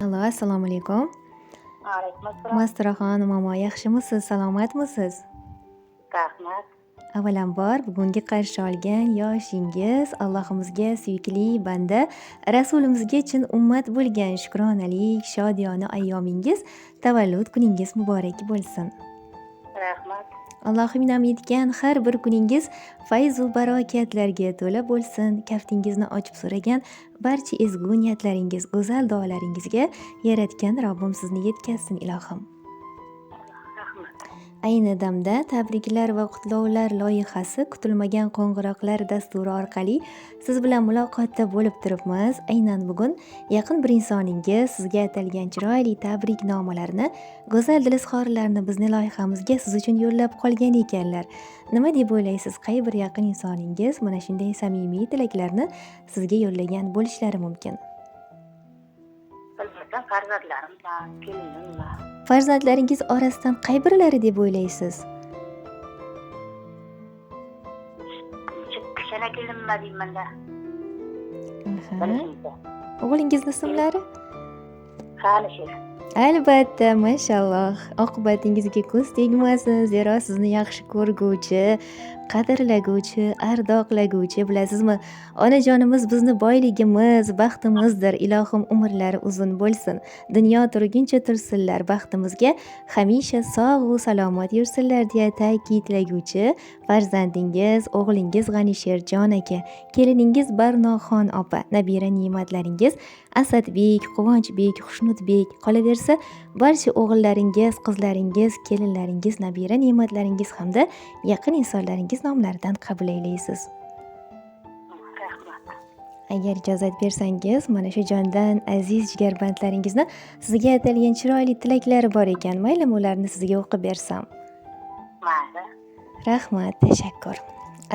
Allo, assalomu alaykum. Alaykum assalom. Mastura momo, yaxshimisiz, salomatmisiz? Rahmat. Avvalambor bugungi qarshi olgan yoshingiz Allohimizga suyukli banda, Rasulimizga chin ummat bo'lgan shukronalik, shodiyona ayyomingiz, tavallud kuningiz muborak bo'lsin. Rahmat. Allohim in'om etgan har bir kuningiz fayzu barokatlarga to'la bo'lsin. Kaftingizni ochib so'ragan barcha ezgu niyatlaringiz, go'zal duolaringizga Yaratgan Robbim sizni yetkazsin ilohim. Rahmat. Ayni damda tabriklar va qutlovlar loyihasi kutilmagan qo'ng'iroqlar dasturi orqali siz bilan muloqotda bo'lib turibmiz. Aynan bugun yaqin bir insoningiz sizga atalgan chiroyli tabriknomalarni, go'zal dil izhorlarini bizni loyihamizga siz uchun yo'llab qolgan ekanlar. Nima deb o'ylaysiz? Qay bir yaqin insoningiz mana shunday samimiy tilaklarni sizga yo'llagan bo'lishlari mumkin? Albatta farzandlarim bor, kelinim bor. Farzandlaringiz orasidan qay birlari deb o'ylaysiz? Kichkina kelinim bor deyman-da. O'g'lingizni ismlari? Xalishir. Albatta, mashalloh. Oqibatingizga ko'z tegmasin, zero sizni yaxshi ko'rguvchi, qadrlaguvchi, ardoqlaguvchi, bilasizmi? Onajonimiz bizni boyligimiz, baxtimizdir. Ilohim umrlari uzun bo'lsin. Dunyo turguncha tursinlar, baxtimizga hamisha sog' va salomat yursinlar deya ta'kidlaguvchi farzandingiz, o'g'lingiz G'anisherjon aka, keliningiz Barnoxon opa, nabira ne'matlaringiz Asadbek, Quvonchbek, Xushnudbek, qolaversa barcha o'g'illaringiz, qizlaringiz, kelinlaringiz, nabira ne'matlaringiz hamda yaqin insonlaringiz nomlaridan qabul aylaysiz. Rahmat. Agar ijozat bersangiz, mana shu jondan aziz jigarbandlaringizni sizga atalgan chiroyli tilaklari bor ekan. Maylimi ularni sizga o'qib bersam? Mayli. Rahmat, tashakkur.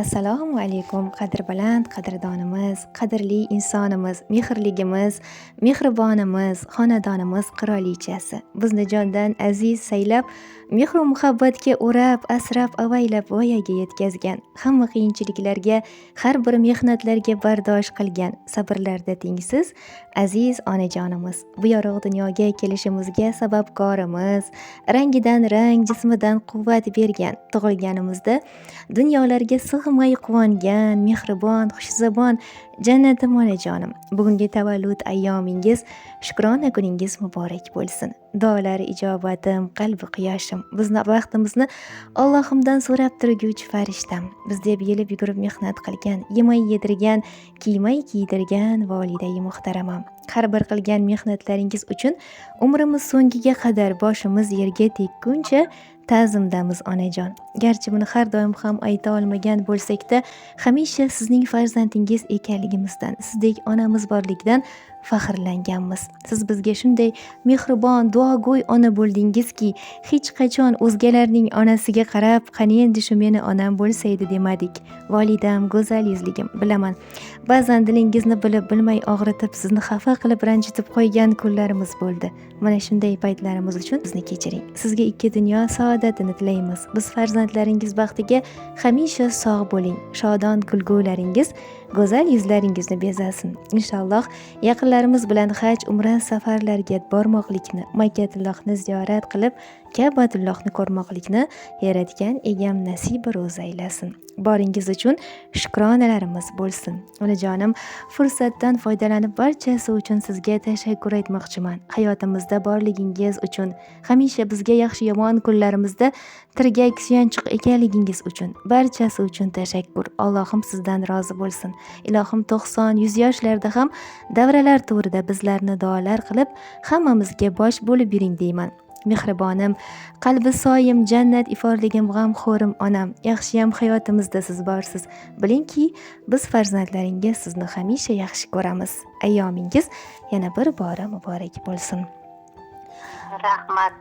Assalomu alaykum qadrbaland qadrdonimiz, qadrli insonimiz, mehrligimiz, mehribonimiz, xonadonimiz qirolichasi. Bizni jondan aziz saylab, mehr va muhabbatga o'rab, asrab, avaylab voyaga yetkazgan, hamma qiyinchiliklarga, har bir mehnatlarga bardosh qilgan, sabrlarda tengsiz aziz onajonimiz. Bu yorug' dunyoga kelishimizga sababkorimiz, rangidan rang, jismidan quvvat bergan, tug'ilganimizda dunyolarga sig'may quvongan, mehribon, xushzabon jannatim onajonim. Bugungi tavallud ayyomingiz, shukrona kuningiz muborak bo'lsin. Duolari ijobatim, qalbi quyoshim, bizni baxtimizni Allohimdan so'rab turguvchi farishtam. Biz deb yelib yugurib mehnat qilgan, yemay yedirgan, kiymay kiydirgan volidai muhtaramam. Har bir qilgan mehnatlaringiz uchun umrimiz so'ngiga qadar boshimiz yerga tekkuncha ta'zimdamiz onajon. Garchi buni har doim ham ayta olmagan bo'lsak-da, hamisha sizning farzandingiz ekanligimizdan, sizdek onamiz borligidan faxrlanganmiz. Siz bizga shunday mehribon, duogo'y ona bo'ldingizki, hech qachon o'zgalarning onasiga qarab, qani endi shu meni onam bo'lsa edi demadik. Volidam, go'zal yuzligim, bilaman. Ba'zan dilingizni bilib bilmay og'ritib, sizni xafa qilib ranjitib qo'ygan kunlarimiz bo'ldi. Mana shunday paytlarimiz uchun bizni kechiring. Sizga ikki dunyo saodatini tilaymiz. Biz farzandlaringiz baxtiga hamisha sog' bo'ling. Shodon kulgularingiz go'zal yuzlaringizni bezasin. Inshaalloh yaqinlarimiz bilan haj, umra safarlariga bormoqlikni, Makkatullohni ziyorat qilib, Ka'batullohni ko'rmoqlikni Yaratgan egam nasib ro'za aylasin. Boringiz uchun shukronalarimiz bo'lsin. Onajonim, fursatdan foydalanib barchasi uchun sizga tashakkur aytmoqchiman. Hayotimizda borligingiz uchun, hamisha bizga yaxshi yomon kunlarimizda tirgak suyanchiq ekanligingiz uchun, barchasi uchun tashakkur. Allohim sizdan rozi bo'lsin. Ilohim 90-100 yoshlarda ham davralar to'rida bizlarni duolar qilib, hammamizga bosh bo'lib yuring deyman. Mehribonim, qalbi soyim, jannat iforligim, g'amxo'rim onam, yaxshiyam hayotimizda siz borsiz. Bilingki, biz farzandlaringiz sizni hamisha yaxshi ko'ramiz. Ayyomingiz yana bir bora muborak bo'lsin. Rahmat.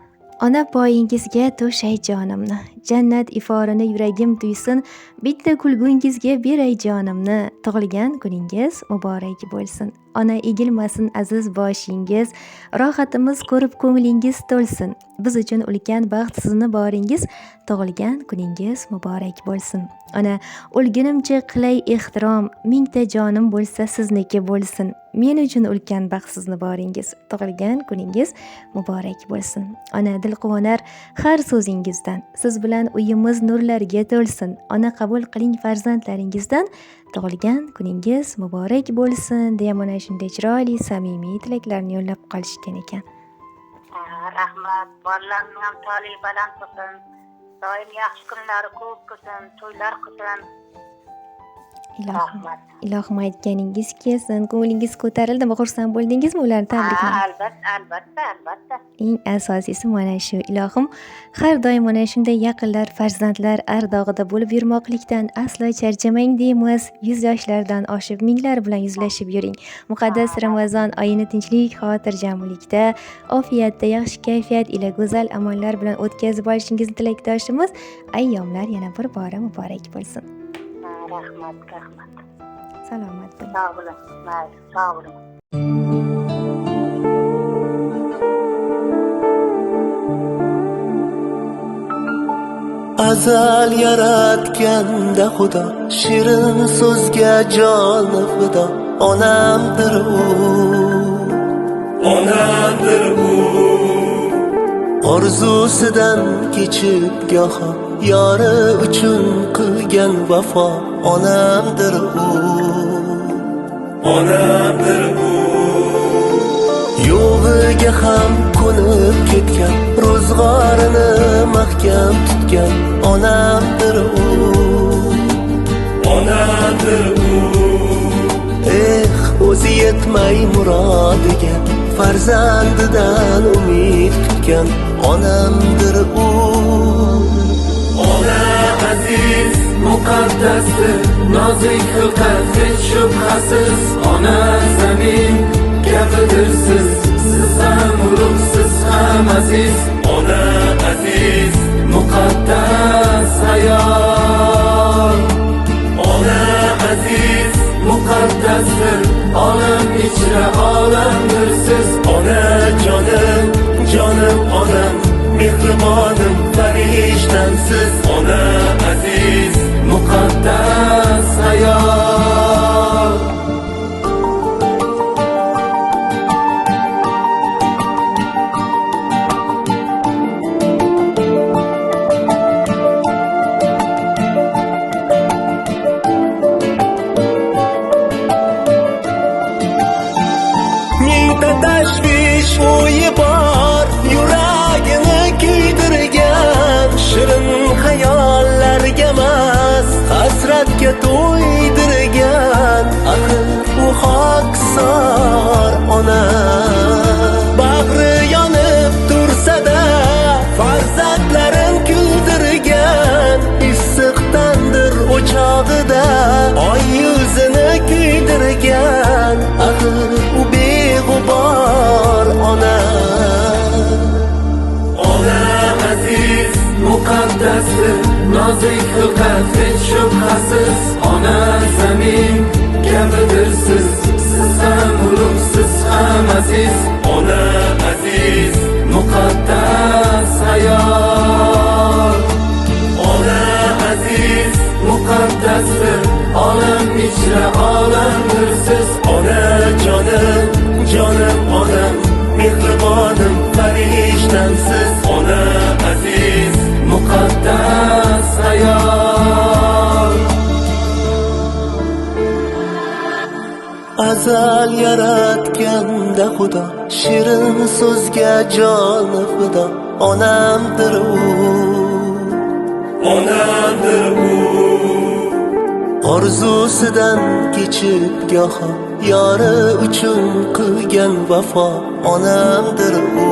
Ona poyingizga to'shay jonimni, jannat iforini yuragim tuysin, bitta kulgungizga beray jonimni, tug'ilgan kuningiz muborak bo'lsin. Ona egilmasin aziz boshingiz, rohatimiz ko'rib ko'nglingiz to'lsin. biz uchun ulkan baxt. Sizni boringiz tug'ilgan kuningiz muborak bo'lsin. Ana o'lgunimcha qilay ehtirom, mingta jonim bo'lsa sizniki bo'lsin. Men uchun ulkan baxt sizni boringiz, tug'ilgan kuningiz muborak bo'lsin. Ona dil quvonar har so'zingizdan, siz bilan uyimiz nurlarga to'lsin. Ona qabul qiling farzandlaringizdan, tug'ilgan kuningiz muborak bo'lsin deya mana shunday chiroyli samimiy tilaklarni yo'llab qolishgan ekan. Rahmat. Bolalarning ham toli baland bo'lsin. Doim yaxshi kunlari ko'p bo'lsin, to'ylar qilsin. Ilohim aytganingiz kelsin. Ko'nglingiz ko'tarildimi? Xursand bo'ldingizmi? Ularni tabriklang. Albatta. Eng asosiysi mana shu. Ilohim har doim mana shunday yaqinlar, farzandlar ardog'ida bo'lib yurmoqlikdan aslo charchamang deymiz. 100 yoshlardan oshib minglar bilan yuzlashib yuring. Muqaddas Ramazon oyini tinchlik, xotirjamlikda, ofiyatda, yaxshi kayfiyat ila go'zal amallar bilan o'tkazib olishingizni tilakdoshimiz. Ayyomlar yana bir bora muborak bo'lsin. Rahmat. Salomat bo'ling. Sog' bo'ling. Azal yaratganda Xudo, shirin so'zga joni fido. Onamdir u orzusidan kechib goho, yori uchun qilgan vafo. Onamdir u yo'g'iga ham ko'nib ketgan, ro'zg'orini mahkam tutgan. Onamdir u o'zi yetmay murodiga, farzandidan umid kutgan. Onamdir u. Ona aziz, muqaddasdir, nozik xilqat hech shubhasiz. Ona zamin kabidir siz ham ulug'siz ham aziz. Ona aziz, muqaddas hayot. Ona aziz, muqaddasdir, olam ichra olamdir siz. Ona jonim onam, mehribonim farishtamsiz. Ona aziz, muqaddas hayot. Mingta tashvish o'yi bor, yuragini kuydirgan. Shirin xayollarga emas, hasratga to'ydirgan. Axir u xokisor ona. Bag'ri yonib tursa-da, farzandlarin kuldirgan. Issiq tandir o'chog'ida oy yuzini kuydirgan. Axir u beg'ubor ona. Ona aziz, muqaddasdir, nozik xilqat hech shubhasiz. Ona zamin kabidir siz ham ulug'siz ham aziz. Ona aziz, muqaddas hayot. Ona aziz, muqaddasdir, olam ichra olamdir siz. Ona jonim onam, mehribonim farishtamsiz. Ona aziz, muqaddas hayot. Azal yaratganda Xudo, shirin so'zga joni fido. Onamdir u orzusidan kechib goho, yori uchun qilgan vafo. Onamdir u.